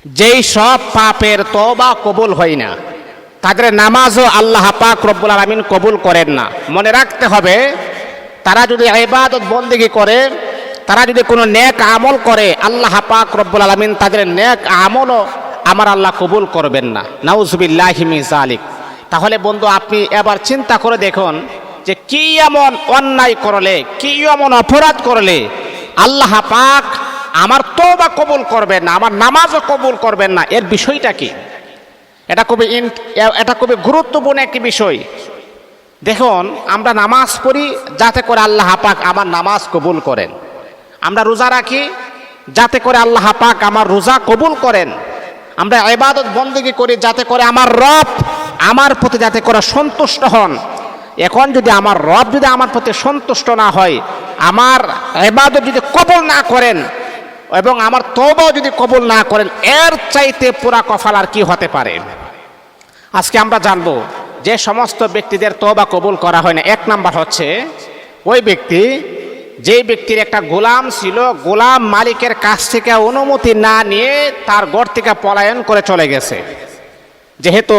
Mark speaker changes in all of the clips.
Speaker 1: যেই সব পাপের তওবা কবুল হয় না, তাদের নামাজও আল্লাহ পাক রব্বুল আলামিন কবুল করেন না। মনে রাখতে হবে, তারা যদি ইবাদত বন্দেগী করে, তারা যদি কোনো নেক আমল করে, আল্লাহ পাক রব্বুল আলামিন তাদের নেক আমলও আমার আল্লাহ কবুল করবেন না। নাউজুবিল্লাহি মিন যালিক। তাহলে বন্ধু, আপনি এবার চিন্তা করে দেখুন যে কি এমন অন্যায় করলে, কি এমন অপরাধ করলে আল্লাহ পাক আমার তওবা কবুল করবেন না, আমার নামাজও কবুল করবেন না। এর বিষয়টা কি? এটা খুবই গুরুত্বপূর্ণ একটি বিষয়। দেখুন, আমরা নামাজ পড়ি যাতে করে আল্লাহ পাক আমার নামাজ কবুল করেন। আমরা রোজা রাখি যাতে করে আল্লাহ পাক আমার রোজা কবুল করেন। আমরা ইবাদত বন্দেগী করি যাতে করে আমার রব আমার প্রতি যাতে করে সন্তুষ্ট হন। এখন যদি আমার রব যদি আমার প্রতি সন্তুষ্ট না হয়, আমার ইবাদত যদি কবুল না করেন এবং আমার তওবাও যদি কবুল না করেন, এর চাইতে পুরা কফাল আর কি হতে পারে? আজকে আমরা জানবো যে সমস্ত ব্যক্তিদের তওবা কবুল করা হয় না। এক নাম্বার হচ্ছে ওই ব্যক্তি, যেই ব্যক্তির একটা গোলাম ছিল, গোলাম মালিকের কাছ থেকে অনুমতি না নিয়ে তার ঘর থেকে পলায়ন করে চলে গেছে। যেহেতু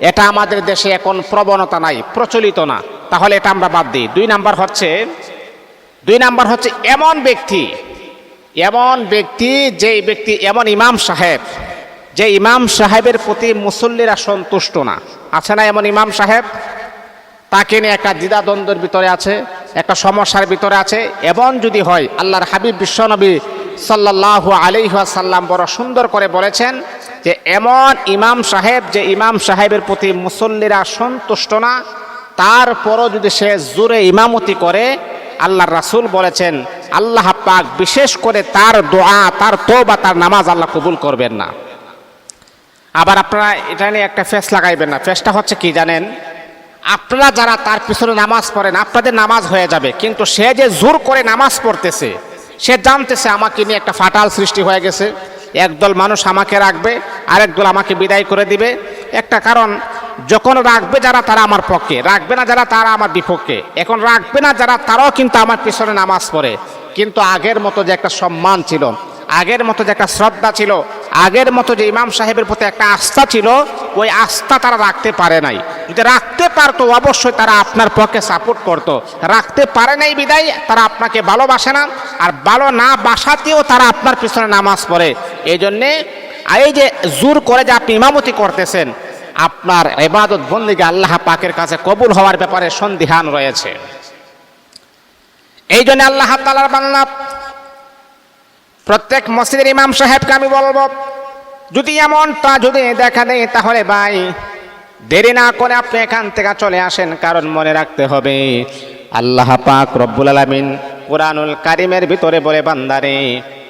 Speaker 1: এটা আমাদের দেশে এখন প্রবণতা নাই, প্রচলিত না, তাহলে এটা আমরা বাদ দিই। দুই নাম্বার হচ্ছে এমন ব্যক্তি যেই ব্যক্তি, এমন ইমাম সাহেব, যে ইমাম সাহেবের প্রতি মুসল্লিরা সন্তুষ্ট না। আছে না এমন ইমাম সাহেব? তাকে নিয়ে একটা দ্বিধাদ্বন্দ্বের ভিতরে আছে, একটা সমস্যার ভিতরে আছে। এমন যদি হয়, আল্লাহর হাবিব বিশ্বনবী সাল্লাল্লাহু আলাইহি ওয়াসাল্লাম বড় সুন্দর করে বলেছেন যে এমন ইমাম সাহেব, যে ইমাম সাহেবের প্রতি মুসল্লিরা সন্তুষ্ট না, তারপরও যদি সে জোরে ইমামতি করে, আল্লাহর রাসূল বলেছেন আল্লাহ পাক বিশেষ করে তার দোয়া, তার তওবা, তার নামাজ আল্লাহ কবুল করবেন না। আবার আপনারা এটা নিয়ে একটা ফেস লাগাইবেন না। ফেসটা হচ্ছে কি জানেন? আপনারা যারা তার পিছনে নামাজ পড়েন, আপনাদের নামাজ হয়ে যাবে, কিন্তু সে যে জোর করে নামাজ পড়তেছে, সে জানতেছে আমাকে নিয়ে একটা ফাটাল সৃষ্টি হয়ে গেছে, একদল মানুষ আমাকে রাখবে, আরেক দল আমাকে বিদায় করে দিবে। একটা কারণ, যখন রাখবে যারা তারা আমার পক্ষে, রাখবে না যারা তারা আমার বিপক্ষে। এখন রাখবে না যারা, তারাও কিন্তু আমার পিছনে নামাজ পড়ে, কিন্তু আগের মতো যে একটা সম্মান ছিল, আগের মতো যে একটা শ্রদ্ধা ছিল, আগের মতো যে ইমাম সাহেবের প্রতি একটা আস্থা ছিল, ওই আস্থা তারা রাখতে পারে নাই। যদি রাখতে পারতো, অবশ্যই তারা আপনার পক্ষে সাপোর্ট করতো। রাখতে পারে নাই বিদায় তারা আপনাকে ভালোবাসে না, আর ভালো না বাসাতেও তারা আপনার পিছনে নামাজ পড়ে। এই জন্যে এই যে জোর করে যে আপনি ইমামতি করতেছেন, আপনার ইবাদত বন্দেগী আল্লাহ পাকের কাছে কবুল হওয়ার ব্যাপারে সন্দিহান রয়েছে। এই জন্য আল্লাহ তাআলার বান্দা, প্রত্যেক মসজিদের ইমাম সাহেবকে আমি বলবো, যদি এমনটা যদি দেখা নেই, তাহলে ভাই দেরি না করে আপনি এখান থেকে চলে আসেন। কারণ মনে রাখতে হবে, আল্লাহ পাক রব্বুল আলামিন কুরআনুল কারীমের ভিতরে বলে, বান্দারে,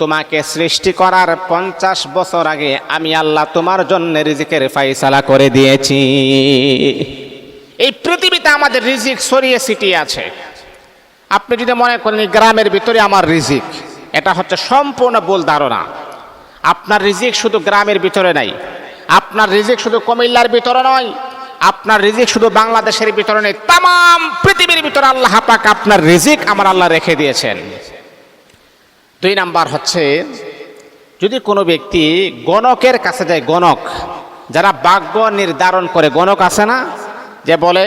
Speaker 1: তোমাকে সৃষ্টি করার 50 বছর আগে আমি আল্লাহ তোমার জন্য রিজিকের ফায়সালা করে দিয়েছি। এই পৃথিবীতে আমাদের রিজিক ছড়িয়ে ছিটিয়ে আছে। আপনি যদি মনে করেন গ্রামের ভিতরে আমার রিজিক, এটা হচ্ছে সম্পূর্ণ ভুল ধারণা। আপনার রিজিক শুধু গ্রামের ভিতরে নাই, আপনার রিজিক শুধু কুমিল্লার ভিতরে নয়, আপনার রিজিক শুধু বাংলাদেশের ভিতরে নেই, তাম পৃথিবীর ভিতরে আল্লাহ পাক আপনার রিজিক আমার আল্লাহ রেখে দিয়েছেন। দুই নাম্বার হচ্ছে, যদি কোনো ব্যক্তি গণকের কাছে যায়, গণক যারা ভাগ্য নির্ধারণ করে, গণক আছে না, যে বলে,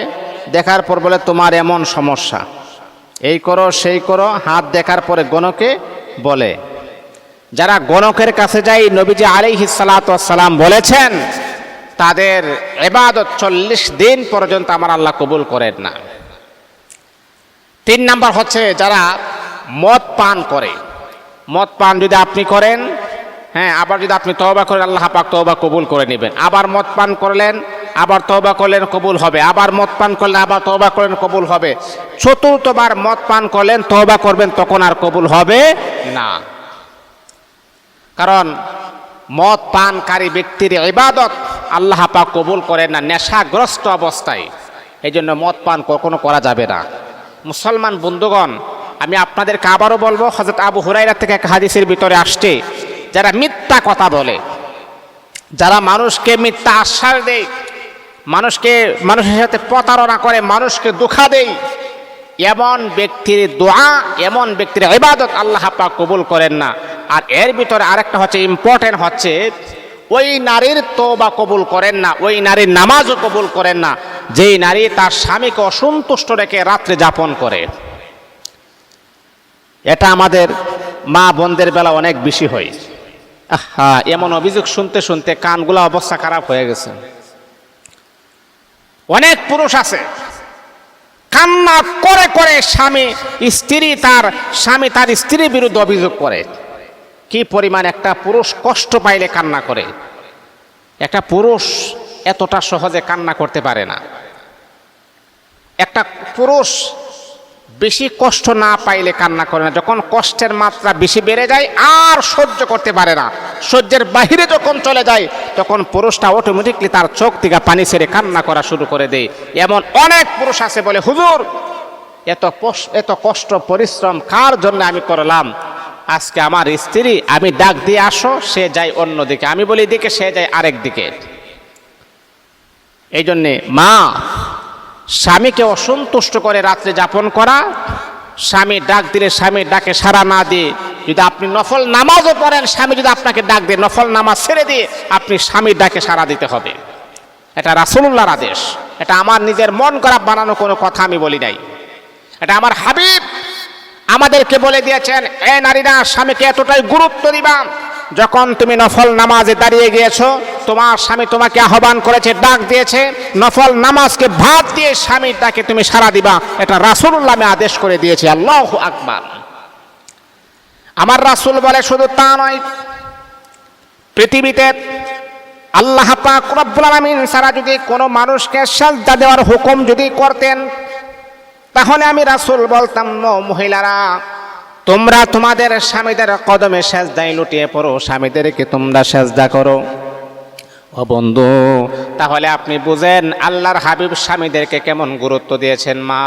Speaker 1: দেখার পর বলে তোমার এমন সমস্যা, এই করো সেই করো, হাত দেখার পরে গণকে বলে, যারা গণকের কাছে যায়, নবীজি আলাইহিস সালাতু ওয়াস সালাম বলেছেন তাদের ইবাদত 40 দিন পর্যন্ত আমার আল্লাহ কবুল করেন না। 3 নাম্বার হচ্ছে যারা মদ পান করে। মদ পান যদি আপনি করেন, হ্যাঁ, আবার যদি আপনি তওবা করেন, আল্লাহ পাক তওবা কবুল করে নেবেন। আবার মদ পান করলেন, আবার তওবা করলেন, কবুল হবে। আবার মদ পান করলেন, আবার তওবা করলেন, কবুল হবে। চতুর্থবার মদ পান করলেন, তওবা করবেন, তখন আর কবুল হবে না। কারণ মদ পানকারী ব্যক্তির ইবাদত আল্লাহ পাক কবুল করেন না নেশাগ্রস্ত অবস্থায়। এই জন্য মদ পান কখনো করা যাবে না। মুসলমান বন্ধুগণ, আমি আপনাদেরকে আবারও বলবো, হযরত আবু হুরায়রা থেকে এক হাদিসের ভিতরে আসছে, যারা মিথ্যা কথা বলে, যারা মানুষকে মিথ্যা আশ্বাস দেয়, মানুষের সাথে প্রতারণা করে, মানুষকে ধোঁকা দেয়, এমন ব্যক্তির দোয়া, এমন ব্যক্তির ইবাদত আল্লাহ পাক কবুল করেন না। আর এর ভিতরে আরেকটা হচ্ছে ইম্পর্টেন্ট, হচ্ছে ওই নারীর তওবা কবুল করেন না, ওই নারীর নামাজও কবুল করেন না যেই নারী তার স্বামীকে অসন্তুষ্ট রেখে রাত্রে যাপন করে। এটা আমাদের মা বোনদের বেলা অনেক বেশি হয়। এমন অভিযোগ শুনতে শুনতে কানগুলা অবস্থা খারাপ হয়ে গেছে। অনেক পুরুষ আছে কান্না করে করে স্বামী তার স্ত্রীর বিরুদ্ধে অভিযোগ করে। কি পরিমাণ একটা পুরুষ কষ্ট পাইলে কান্না করে। একটা পুরুষ এতটা সহজে কান্না করতে পারে না। একটা পুরুষ বেশি কষ্ট না পাইলে কান্না করে না। যখন কষ্টের মাত্রা বেশি বেড়ে যায় আর সহ্য করতে পারে না, সহ্যের বাহিরে যখন চলে যায়, তখন পুরুষটা অটোমেটিকলি তার চোখ থেকে পানি ছেড়ে কান্না করা শুরু করে দেয়। এমন অনেক পুরুষ আছে বলে, হুজুর এত কষ্ট পরিশ্রম কার জন্য আমি করলাম? আজকে আমার স্ত্রী, আমি ডাক দিয়ে আসো, সে যায় অন্যদিকে, আমি বলি দিকে, সে যায় আরেক দিকে। এই জন্যে মা, স্বামীকে অসন্তুষ্ট করে রাত্রে যাপন করা, স্বামী ডাক দিলে স্বামীর ডাকে সাড়া না দিয়ে যদি আপনি নফল নামাজও পড়েন, স্বামী যদি আপনাকে ডাক দিয়ে নফল নামাজ ছেড়ে দিয়ে আপনি স্বামীর ডাকে সাড়া দিতে হবে। এটা রাসূলুল্লাহর আদেশ। এটা আমার নিজের মন করা বানানো কোনো কথা আমি বলি নাই। এটা আমার হাবিব আমাদেরকে বলে দিয়েছেন, এ নারীরা, স্বামীকে এতটাই গুরুত্ব দিবা, যখন তুমি নফল নামাজে দাঁড়িয়ে গিয়েছো, তোমার স্বামী তোমাকে আহ্বান করেছে, ডাক দিয়েছে, নফল নামাজকে ভাত দিয়ে স্বামীর ডাকে তুমি সাড়া দিবা। এটা রাসূলুল্লাহ আদেশ করে দিয়েছে। আল্লাহু আকবার। আমার রাসূল বলে, শুধু তা নয়, পৃথিবীতে আল্লাহ পাক রব্বুল আলামিন ছাড়া যদি কোনো মানুষকে সাজদা দেওয়ার হুকুম যদি করতেন, তাহলে আমি রাসূল বলতাম, মহিলারা, তোমরা তোমাদের স্বামীদের কদমে সেজদায় লুটিয়ে পড়ো, স্বামীদেরকে তোমরা সেজদা করো। ও বন্ধু, তাহলে আপনি বুঝেন আল্লাহর হাবিব স্বামীদেরকে কেমন গুরুত্ব দিয়েছেন। মা,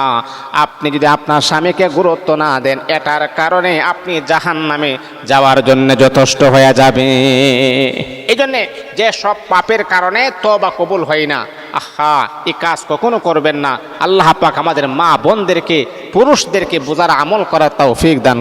Speaker 1: আপনি যদি আপনার স্বামীকে গুরুত্ব না দেন, এটার কারণে আপনি জাহান্নামে যাওয়ার জন্য যথেষ্ট হয়ে যাবে। এই জন্যে যে সব পাপের কারণে তওবা কবুল হয় না, এই কাজ কখনো করবেন না। আল্লাহ পাক আমাদের মা বোনদেরকে, পুরুষদেরকে বোঝার আমল করার তৌফিক দান।